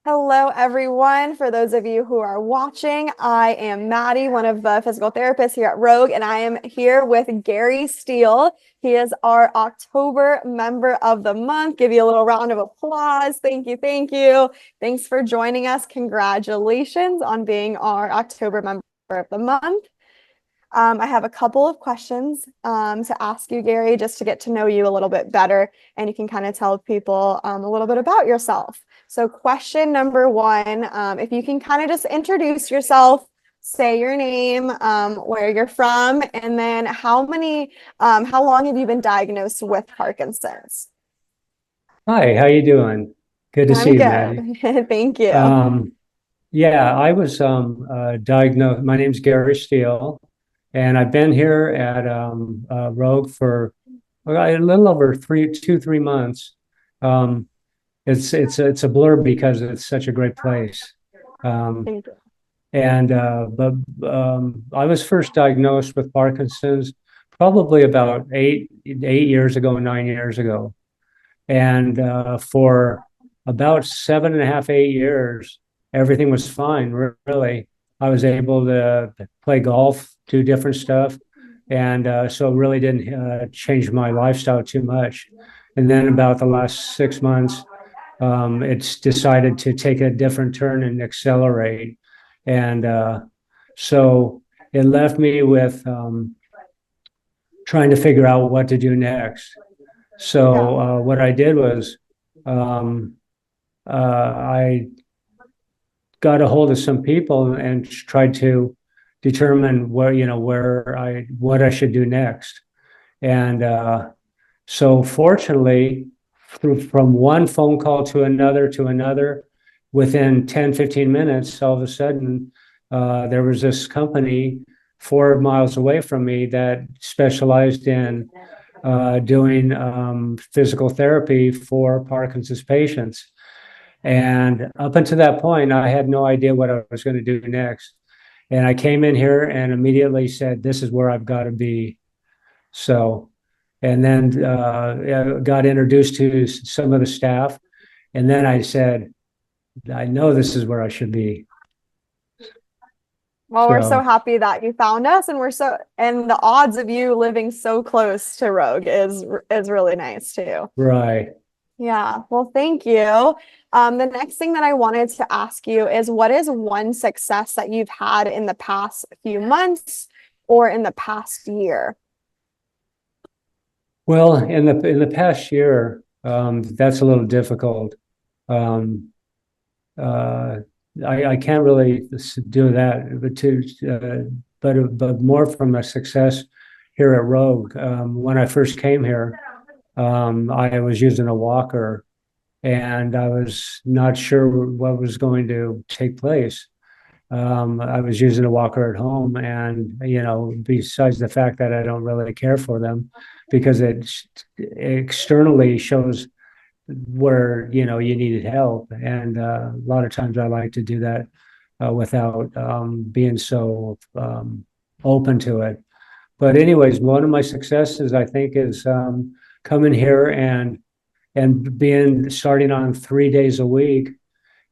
Hello, everyone. For those of you who are watching, I am Maddie, one of the physical therapists here at Rogue, and I am here with Gary Steele. He is our October member of the month. Give you a little round of applause. Thank you. Thank you. Thanks for joining us. Congratulations on being our October member of the month. I have a couple of questions to ask you, Gary, just to get to know you a little bit better, and you can kind of tell people a little bit about yourself. So question number one, if you can kind of just introduce yourself, say your name, where you're from, and then how long have you been diagnosed with Parkinson's? Hi, how you doing? Good to see I'm you, Maddie. good. Thank you. Um, yeah, I was diagnosed. My name's Gary Steele, and I've been here at Rogue for a little over 3 months. Um, it's a blur because it's such a great place. Um, Thank you. and but I was first diagnosed with Parkinson's probably about 8 years ago, 9 years ago. And for about 7.5, 8 years, everything was fine, really. I was able to play golf, do different stuff. And so it really didn't change my lifestyle too much. And then about the last 6 months, it's decided to take a different turn and accelerate. And so it left me with trying to figure out what to do next. Yeah. So what I did was um, I got a hold of some people and tried to determine what I should do next. And so fortunately, from one phone call to another, within 10, 15 minutes, all of a sudden, there was this company 4 miles away from me that specialized in doing physical therapy for Parkinson's patients. And up until that point, I had no idea what I was going to do next. And I came in here and immediately said, "This is where I've got to be." So, and then got introduced to some of the staff. And then I said, "I know this is where I should be." Well, we're so So, happy that you found us, and and the odds of you living so close to Rogue is really nice too. right. Yeah, well, thank you. The next thing that I wanted to ask you is what is one success that you've had in the past few months or in the past year? Well, in the past year, that's a little difficult. Um, uh, I can't really do that, but more from a success here at Rogue. When I first came here, I was using a walker, and I was not sure what was going to take place. I was using a walker at home, and besides the fact that I don't really care for them, because it externally shows where you needed help, and a lot of times I like to do that without being so open to it. But anyways, one of my successes I think is coming here and being starting on 3 days a week.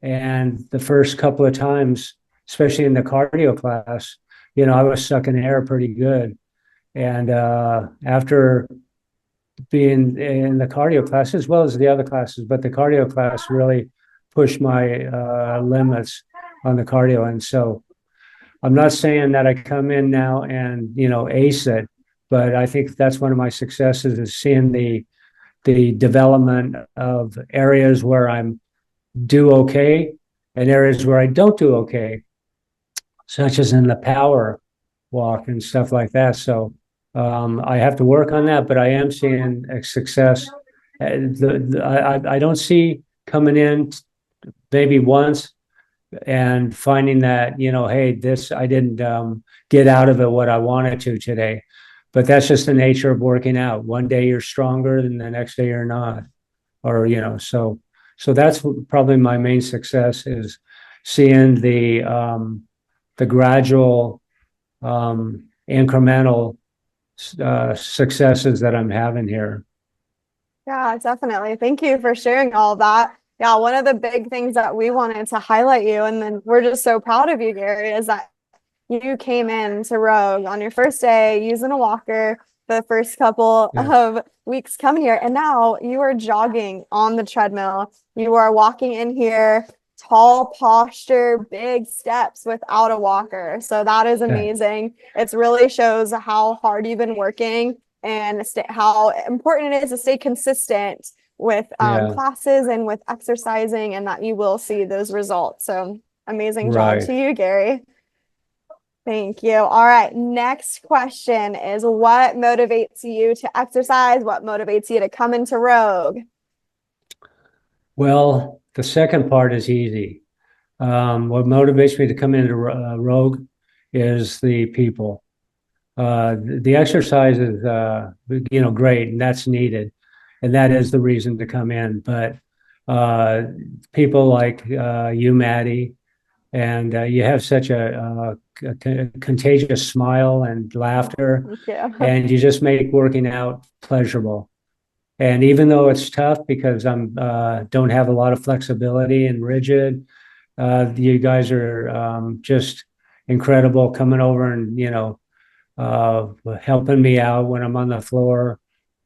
And the first couple of times, especially in the cardio class, I was sucking air pretty good. And after being in the cardio class as well as the other classes, but the cardio class really pushed my limits on the cardio. And so I'm not saying that I come in now and ace it, but I think that's one of my successes is seeing the development of areas where I'm do okay and areas where I don't do okay, such as in the power walk and stuff like that. So I have to work on that, but I am seeing a success. I don't see coming in maybe once and finding that, hey, this, I didn't get out of it what I wanted to today. But that's just the nature of working out. One day you're stronger, and the next day you're not. Or, so that's probably my main success is seeing the gradual incremental successes that I'm having here. Yeah, definitely. Thank you for sharing all of that. Yeah, one of the big things that we wanted to highlight you, and then we're just so proud of you, Gary, is that you came in to Rogue on your first day using a walker the first couple Yeah, of weeks coming here, and now you are jogging on the treadmill. You are walking in here, tall posture, big steps without a walker. So that is yeah, amazing. It really shows how hard you've been working and how important it is to stay consistent with yeah, classes and with exercising, and that you will see those results. So amazing job right. to you, Gary. Thank you. All right. Next question is, what motivates you to exercise? What motivates you to come into Rogue? Well, the second part is easy. What motivates me to come into Rogue is the people. The exercise is, great, and that's needed, and that is the reason to come in. But uh, people like you, Maddie, and you have such a contagious smile and laughter, Thank you. and you just make working out pleasurable. And even though it's tough because I'm don't have a lot of flexibility and rigid, you guys are just incredible coming over and uh, helping me out when I'm on the floor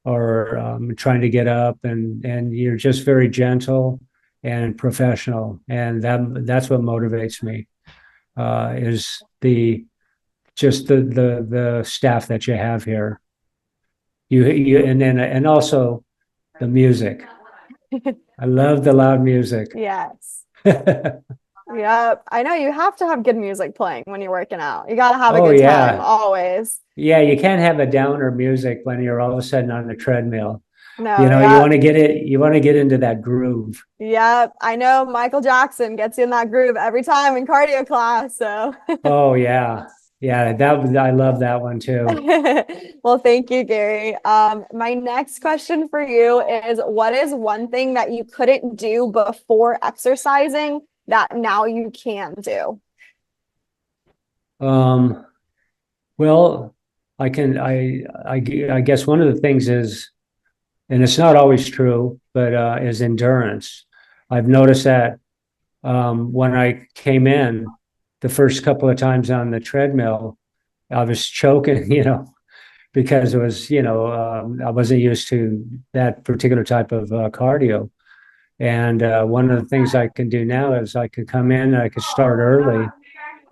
or trying to get up, and you're just very gentle and professional, and that's what motivates me is the just the staff that you have here. You and also the music. I love the loud music. Yes. Yep. I know you have to have good music playing when you're working out. You got to have a Oh good time yeah, always. yeah. You can't have a downer music when you're all of a sudden on the treadmill. No, You yep. want to get it. You want to get into that groove. Yep. I know Michael Jackson gets you in that groove every time in cardio class. So Oh yeah, yeah. I love that one too. well, thank you, Gary. My next question for you is, what is one thing that you couldn't do before exercising that now you can do? Um, well, I guess one of the things is, and it's not always true, but is endurance. I've noticed that when I came in the first couple of times on the treadmill, I was choking, because it was, I wasn't used to that particular type of cardio. And one of the things I can do now is I could come in, I could start early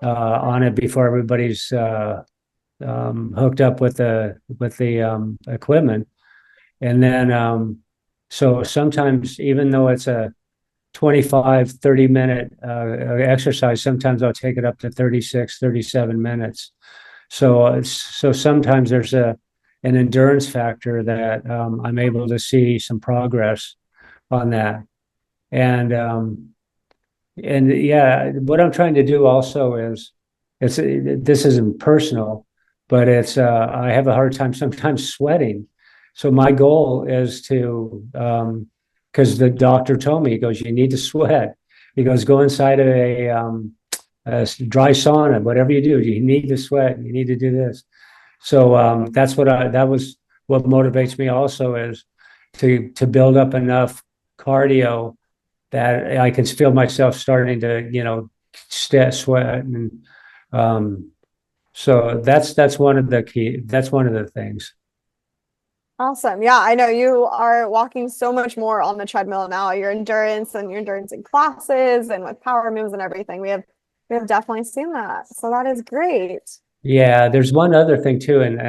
on it before everybody's hooked up with the equipment, and then so sometimes even though it's a 25-30 minute exercise, sometimes I'll take it up to 36-37 minutes. So sometimes there's an endurance factor that I'm able to see some progress on that. And yeah, what I'm trying to do also is this isn't personal, but it's I have a hard time sometimes sweating. So my goal is to because the doctor told me, he goes, you need to sweat. He goes, go inside of a dry sauna, whatever you do, you need to sweat. You need to do this. So that was what motivates me also, is to build up enough cardio that I can feel myself starting to, sweat. And um, so that's one of the key, that's one of the things. Awesome. Yeah, I know you are walking so much more on the treadmill now. Your endurance in classes and with power moves and everything. We have definitely seen that. So that is great. Yeah, there's one other thing too, and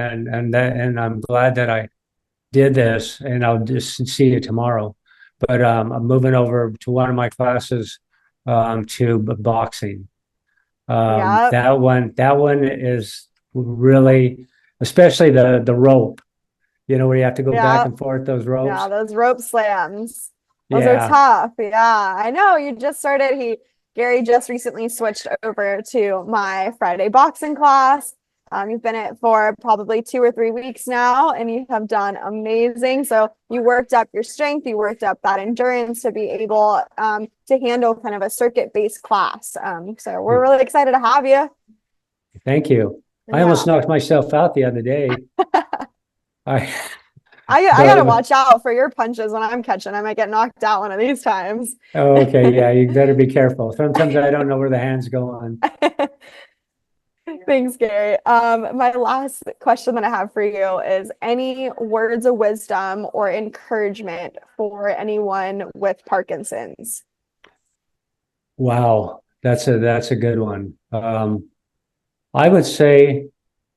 I'm glad that I did this, and I'll just see you tomorrow. But I'm moving over to one of my classes to boxing. Yep. That one is really, especially the rope, where you have to go back Yep. and forth those Yeah, ropes. those rope slams. Those are Yeah, tough. Yeah, I know. You just started. Gary just recently switched over to my Friday boxing class. You've been in it for probably 2 or 3 weeks now, and you have done amazing. So you worked up your strength, you worked up that endurance to be able to handle kind of a circuit-based class. So we're really excited to have you. thank you. I Yeah. almost knocked myself out the other day. I I gotta But watch out for your punches when I'm catching. I might get knocked out one of these times. oh, okay, yeah, you better be careful. Sometimes I don't know where the hands go on. Thanks, Gary. My last question that I have for you is any words of wisdom or encouragement for anyone with Parkinson's? Wow, that's a good one. I would say,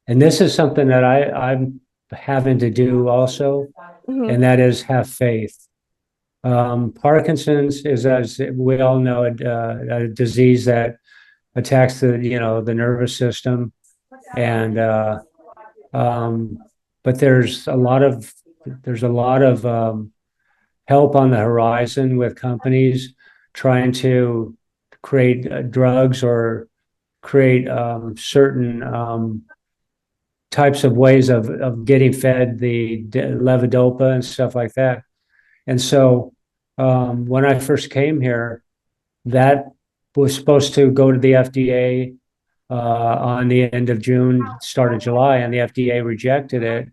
and this is something that I'm having to do also, Mhm. and that is have faith. Parkinson's is, as we all know, a disease that attacks the nervous system, and um, but there's a lot of help on the horizon with companies trying to create drugs or create certain types of ways of getting fed the levodopa and stuff like that. And so when I first came here, that was supposed to go to the FDA on the end of June, start of July, and the FDA rejected it.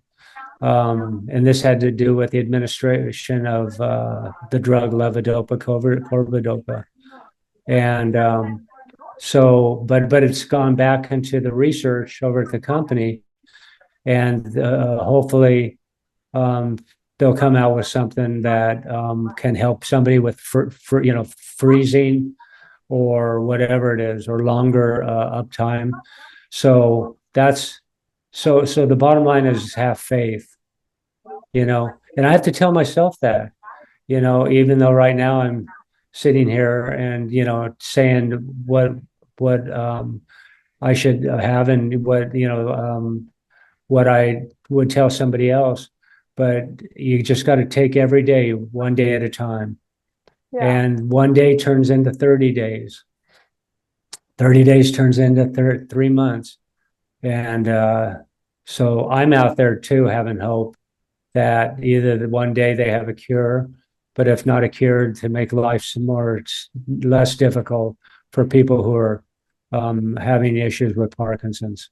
And this had to do with the administration of the drug levodopa, corbidopa. And but it's gone back into the research over at the company, and hopefully um, they'll come out with something that can help somebody with freezing or whatever it is, or longer uptime. So so the bottom line is have faith, and I have to tell myself that, even though right now I'm sitting here and saying what I should have, and what I would tell somebody else. But you just got to take every day, one day at a time. Yeah, And one day turns into 30 days. 30 days turns into 3 months. And so I'm out there too, having hope that either one day they have a cure, but if not a cure, to make life less difficult for people who are having issues with Parkinson's.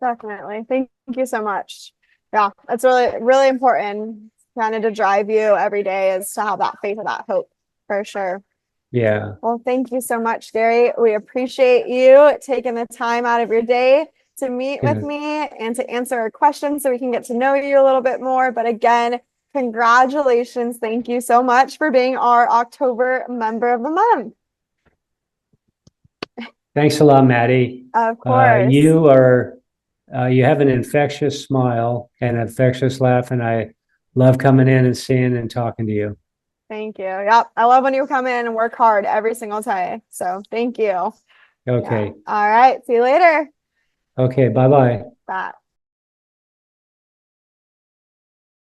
definitely. Thank you so much. Yeah, it's really, really important kind of to drive you every day is to have that faith and that hope for sure. Yeah. Well, thank you so much, Gary. We appreciate you taking the time out of your day to meet with Yeah. me and to answer our questions so we can get to know you a little bit more. But again, congratulations. Thank you so much for being our October member of the month. Thanks a lot, Maddie. Of course. You have an infectious smile and an infectious laugh, and I love coming in and seeing and talking to you. Thank you. Yep. I love when you come in and work hard every single day. So thank you. Yeah. Okay. All right. See you later. Okay. Bye bye. Bye.